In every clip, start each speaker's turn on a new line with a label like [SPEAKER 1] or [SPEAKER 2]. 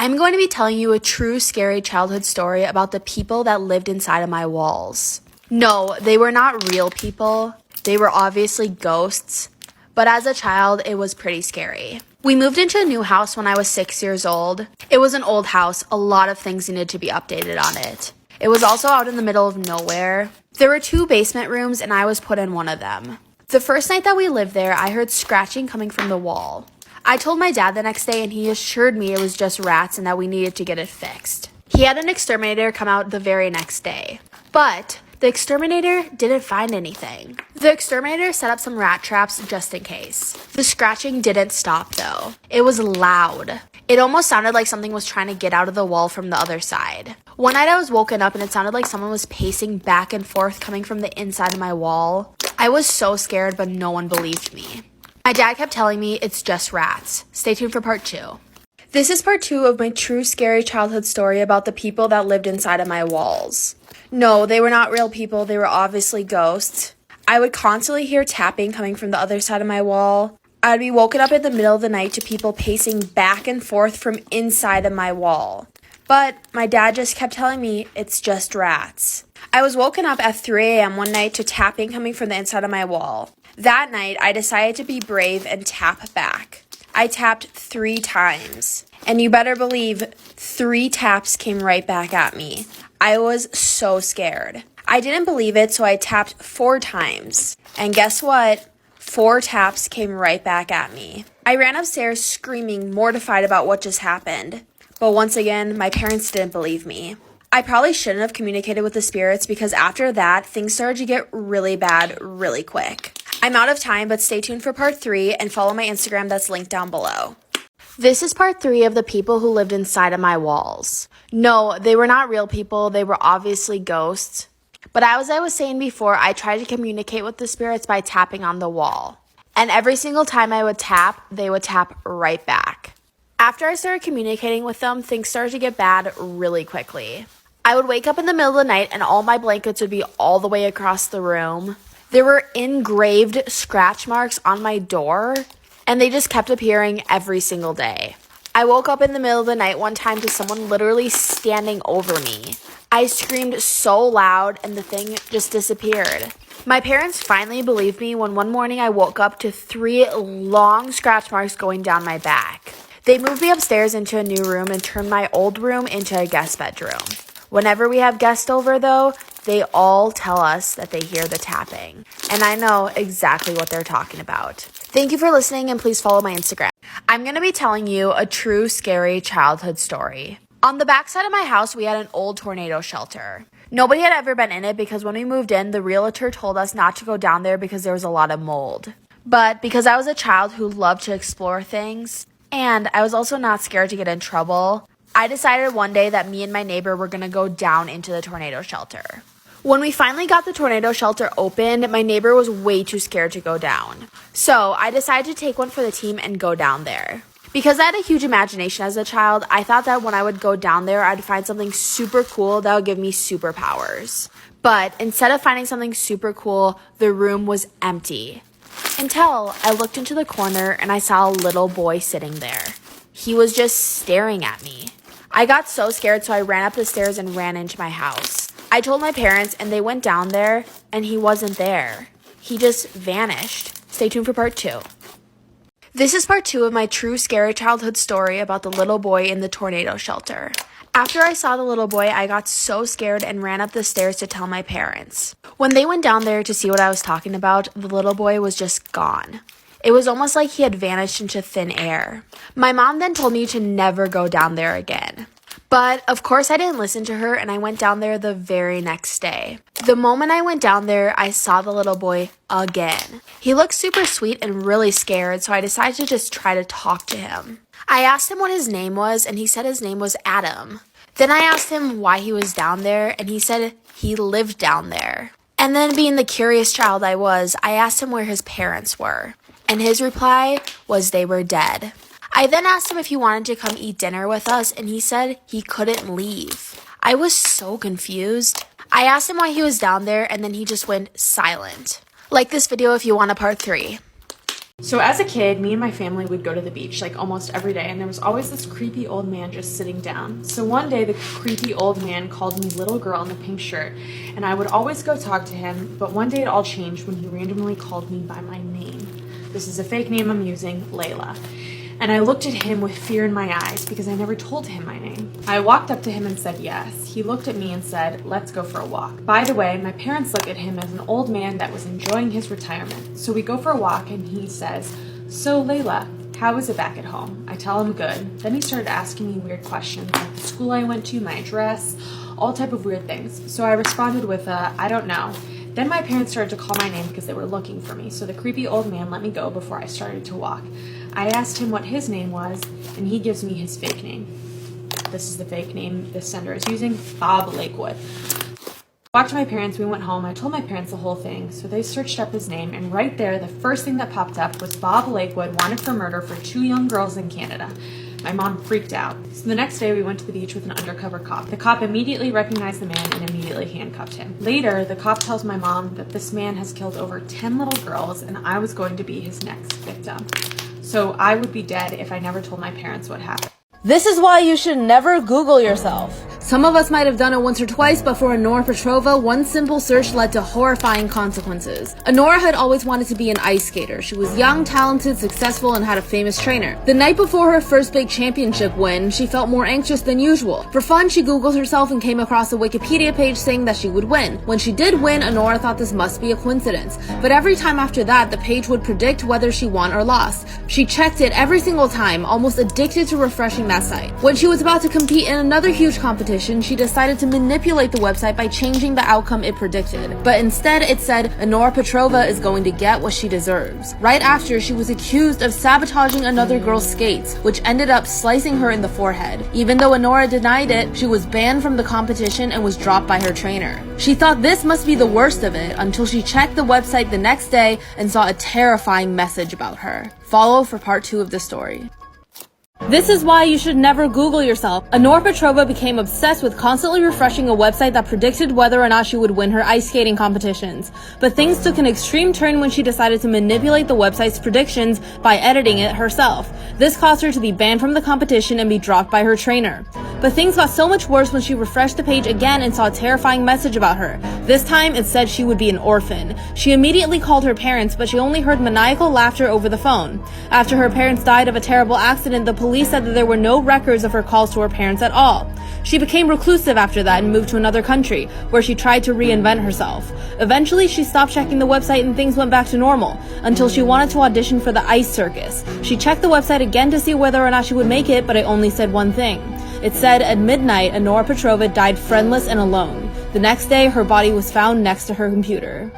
[SPEAKER 1] I'm going to be telling you a true scary childhood story about the people that lived inside of my walls. No, they were not real people. They were obviously ghosts. But as a child, it was pretty scary. We moved into a new house when I was 6 years old. It was an old house. A lot of things needed to be updated on it. It was also out in the middle of nowhere. There were 2 basement rooms and I was put in one of them. The first night that we lived there, I heard scratching coming from the wall. I told my dad the next day and he assured me it was just rats and that we needed to get it fixed. He had an exterminator come out the very next day. But the exterminator didn't find anything. The exterminator set up some rat traps just in case. The scratching didn't stop though. It was loud. It almost sounded like something was trying to get out of the wall from the other side. One night I was woken up and it sounded like someone was pacing back and forth coming from the inside of my wall. I was so scared, but no one believed me. My dad kept telling me it's just rats. Stay tuned for part 2. This is part 2 of my true scary childhood story about the people that lived inside of my walls. No, they were not real people. They were obviously ghosts. I would constantly hear tapping coming from the other side of my wall. I'd be woken up in the middle of the night to people pacing back and forth from inside of my wall. But my dad just kept telling me it's just rats. I was woken up at 3 a.m. one night to tapping coming from the inside of my wall. That night, I decided to be brave and tap back. I tapped 3 times. And you better believe 3 taps came right back at me. I was so scared. I didn't believe it, so I tapped 4 times. And guess what? 4 taps came right back at me. I ran upstairs screaming, mortified about what just happened. But once again, my parents didn't believe me. I probably shouldn't have communicated with the spirits because after that, things started to get really bad really quick. I'm out of time, but stay tuned for part 3 and follow my Instagram that's linked down below. This is part 3 of the people who lived inside of my walls. No, they were not real people. They were obviously ghosts. But as I was saying before, I tried to communicate with the spirits by tapping on the wall. And every single time I would tap, they would tap right back. After I started communicating with them, things started to get bad really quickly. I would wake up in the middle of the night and all my blankets would be all the way across the room. There were engraved scratch marks on my door, and they just kept appearing every single day. I woke up in the middle of the night one time to someone literally standing over me. I screamed so loud, and the thing just disappeared. My parents finally believed me when one morning I woke up to 3 long scratch marks going down my back. They moved me upstairs into a new room and turned my old room into a guest bedroom. Whenever we have guests over, though, they all tell us that they hear the tapping. And I know exactly what they're talking about. Thank you for listening, and please follow my Instagram. I'm going to be telling you a true scary childhood story. On the backside of my house, we had an old tornado shelter. Nobody had ever been in it because when we moved in, the realtor told us not to go down there because there was a lot of mold. But because I was a child who loved to explore things, and I was also not scared to get in trouble, I decided one day that me and my neighbor were going to go down into the tornado shelter. When we finally got the tornado shelter open, my neighbor was way too scared to go down. So I decided to take one for the team and go down there. Because I had a huge imagination as a child, I thought that when I would go down there, I'd find something super cool that would give me superpowers. But instead of finding something super cool, the room was empty. Until I looked into the corner and I saw a little boy sitting there. He was just staring at me. I got so scared, so I ran up the stairs and ran into my house. I told my parents, and they went down there, and he wasn't there. He just vanished. Stay tuned for part 2. This is part 2 of my true scary childhood story about the little boy in the tornado shelter. After I saw the little boy, I got so scared and ran up the stairs to tell my parents. When they went down there to see what I was talking about, the little boy was just gone. It was almost like he had vanished into thin air. My mom then told me to never go down there again. But of course I didn't listen to her and I went down there the very next day. The moment I went down there, I saw the little boy again. He looked super sweet and really scared, so I decided to just try to talk to him. I asked him what his name was and he said his name was Adam. Then I asked him why he was down there and he said he lived down there. And then being the curious child I was, I asked him where his parents were. And his reply was they were dead. I then asked him if he wanted to come eat dinner with us, and he said he couldn't leave. I was so confused. I asked him why he was down there, and then he just went silent. Like this video if you want a part 3.
[SPEAKER 2] So as a kid, me and my family would go to the beach like almost every day, and there was always this creepy old man just sitting down. So one day the creepy old man called me little girl in the pink shirt, and I would always go talk to him, but one day it all changed when he randomly called me by my name. This is a fake name I'm using, Layla. And I looked at him with fear in my eyes because I never told him my name. I walked up to him and said yes. He looked at me and said, "Let's go for a walk." By the way, my parents look at him as an old man that was enjoying his retirement. So we go for a walk and he says, "So Layla, how is it back at home?" I tell him good. Then he started asking me weird questions like the school I went to, my address, all type of weird things. So I responded with I don't know. Then my parents started to call my name because they were looking for me, so the creepy old man let me go before I started to walk. I asked him what his name was, and he gives me his fake name. This is the fake name the sender is using, Bob Lakewood. Walked to my parents, we went home, I told my parents the whole thing, so they searched up his name, and right there, the first thing that popped up was Bob Lakewood wanted for murder for 2 young girls in Canada. My mom freaked out. So the next day we went to the beach with an undercover cop. The cop immediately recognized the man and immediately handcuffed him. Later, the cop tells my mom that this man has killed over 10 little girls and I was going to be his next victim. So I would be dead if I never told my parents what happened.
[SPEAKER 1] This is why you should never Google yourself. Some of us might have done it once or twice, but for Honora Petrova, one simple search led to horrifying consequences. Honora had always wanted to be an ice skater. She was young, talented, successful, and had a famous trainer. The night before her first big championship win, she felt more anxious than usual. For fun, she Googled herself and came across a Wikipedia page saying that she would win. When she did win, Honora thought this must be a coincidence. But every time after that, the page would predict whether she won or lost. She checked it every single time, almost addicted to refreshing that site. When she was about to compete in another huge competition, she decided to manipulate the website by changing the outcome it predicted. But instead, it said, Honora Petrova is going to get what she deserves. Right after, she was accused of sabotaging another girl's skates, which ended up slicing her in the forehead. Even though Honora denied it, she was banned from the competition and was dropped by her trainer. She thought this must be the worst of it until she checked the website the next day and saw a terrifying message about her. Follow for part 2 of the story. This is why you should never Google yourself. Honora Petrova became obsessed with constantly refreshing a website that predicted whether or not she would win her ice skating competitions. But things took an extreme turn when she decided to manipulate the website's predictions by editing it herself. This caused her to be banned from the competition and be dropped by her trainer. But things got so much worse when she refreshed the page again and saw a terrifying message about her. This time, it said she would be an orphan. She immediately called her parents, but she only heard maniacal laughter over the phone. After her parents died of a terrible accident, the police said that there were no records of her calls to her parents at all. She became reclusive after that and moved to another country, where she tried to reinvent herself. Eventually, she stopped checking the website and things went back to normal, until she wanted to audition for the ice circus. She checked the website again to see whether or not she would make it, but it only said one thing. It said, at midnight, Honora Petrova died friendless and alone. The next day, her body was found next to her computer.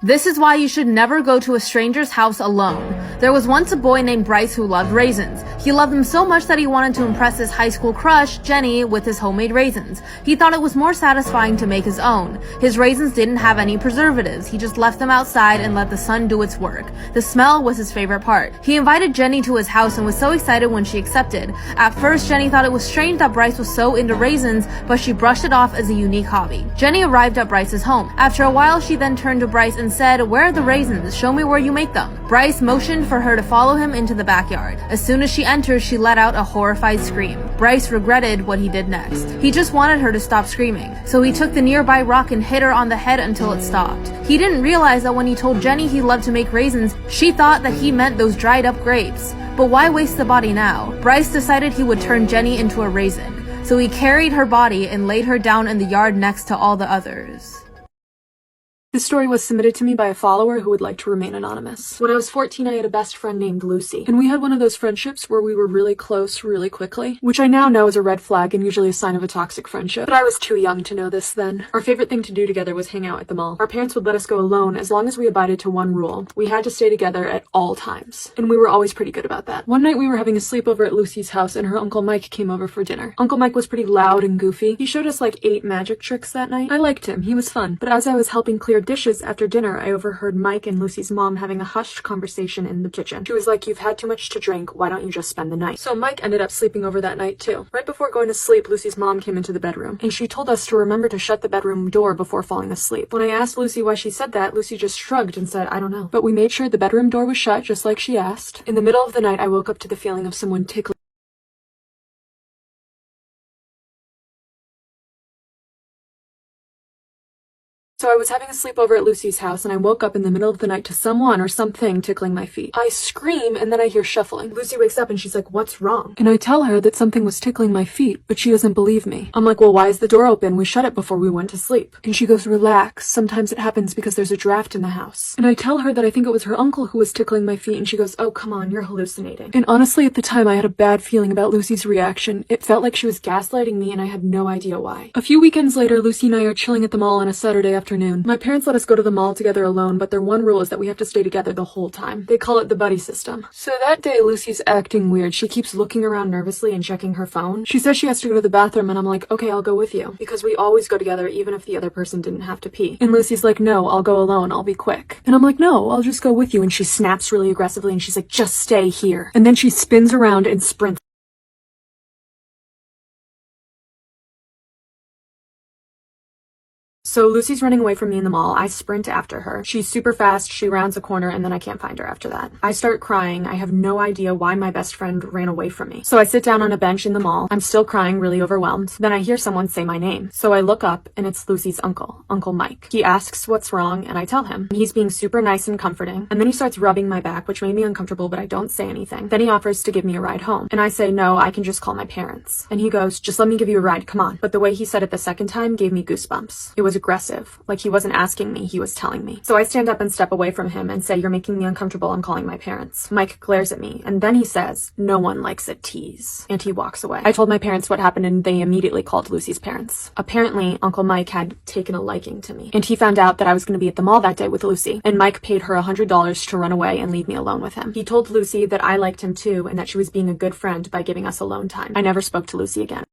[SPEAKER 1] This is why you should never go to a stranger's house alone. There was once a boy named Bryce who loved raisins. He loved them so much that he wanted to impress his high school crush, Jenny, with his homemade raisins. He thought it was more satisfying to make his own. His raisins didn't have any preservatives. He just left them outside and let the sun do its work. The smell was his favorite part. He invited Jenny to his house and was so excited when she accepted. At first, Jenny thought it was strange that Bryce was so into raisins, but she brushed it off as a unique hobby. Jenny arrived at Bryce's home. After a while, she then turned to Bryce and said, "Where are the raisins? Show me where you make them." Bryce motioned for her to follow him into the backyard. As soon as she entered, she let out a horrified scream. Bryce regretted what he did next. He just wanted her to stop screaming, so he took the nearby rock and hit her on the head until it stopped. He didn't realize that when he told Jenny he loved to make raisins, she thought that he meant those dried up grapes. But why waste the body now? Bryce decided he would turn Jenny into a raisin. So he carried her body and laid her down in the yard next to all the others.
[SPEAKER 2] This story was submitted to me by a follower who would like to remain anonymous. When I was 14, I had a best friend named Lucy, and we had one of those friendships where we were really close really quickly, which I now know is a red flag and usually a sign of a toxic friendship. But I was too young to know this then. Our favorite thing to do together was hang out at the mall. Our parents would let us go alone as long as we abided to one rule. We had to stay together at all times, and we were always pretty good about that. One night we were having a sleepover at Lucy's house and her Uncle Mike came over for dinner. Uncle Mike was pretty loud and goofy. He showed us like 8 magic tricks that night. I liked him. He was fun. But as I was helping clear of dishes after dinner, I overheard Mike and Lucy's mom having a hushed conversation in the kitchen. She was like, "You've had too much to drink, why don't you just spend the night?" So Mike ended up sleeping over that night too. Right before going to sleep, Lucy's mom came into the bedroom, and she told us to remember to shut the bedroom door before falling asleep. When I asked Lucy why she said that, Lucy just shrugged and said, "I don't know." But we made sure the bedroom door was shut just like she asked. In the middle of the night, I woke up to the feeling of someone tickling. So I was having a sleepover at Lucy's house, and I woke up in the middle of the night to someone or something tickling my feet. I scream, and then I hear shuffling. Lucy wakes up and she's like, "What's wrong?" And I tell her that something was tickling my feet, but she doesn't believe me. I'm like, "Well, why is the door open? We shut it before we went to sleep." And she goes, "Relax. Sometimes it happens because there's a draft in the house." And I tell her that I think it was her uncle who was tickling my feet, and she goes, "Oh, come on, you're hallucinating." And honestly, at the time, I had a bad feeling about Lucy's reaction. It felt like she was gaslighting me, and I had no idea why. A few weekends later, Lucy and I are chilling at the mall on a Saturday afternoon. My parents let us go to the mall together alone, but their one rule is that we have to stay together the whole time. They call it the buddy system. So that day, Lucy's acting weird. She keeps looking around nervously and checking her phone. She says she has to go to the bathroom, and I'm like, "Okay, I'll go with you," because we always go together even if the other person didn't have to pee. And Lucy's like, "No, I'll go alone. I'll be quick." And I'm like, "No, I'll just go with you." And she snaps really aggressively, and she's like, "Just stay here." And then she spins around and sprints. So Lucy's running away from me in the mall. I sprint after her. She's super fast. She rounds a corner, and then I can't find her after that. I start crying. I have no idea why my best friend ran away from me. So I sit down on a bench in the mall. I'm still crying, really overwhelmed. Then I hear someone say my name. So I look up, and it's Lucy's uncle, Uncle Mike. He asks what's wrong, and I tell him. He's being super nice and comforting. And then he starts rubbing my back, which made me uncomfortable, but I don't say anything. Then he offers to give me a ride home. And I say, "No, I can just call my parents." And he goes, "Just let me give you a ride, come on." But the way he said it the second time gave me goosebumps. It was aggressive. Like he wasn't asking me, he was telling me. So I stand up and step away from him and say, "You're making me uncomfortable, I'm calling my parents." Mike glares at me, and then he says, "No one likes a tease." And he walks away. I told my parents what happened, and they immediately called Lucy's parents. Apparently, Uncle Mike had taken a liking to me, and he found out that I was going to be at the mall that day with Lucy, and Mike paid her $100 to run away and leave me alone with him. He told Lucy that I liked him too, and that she was being a good friend by giving us alone time. I never spoke to Lucy again.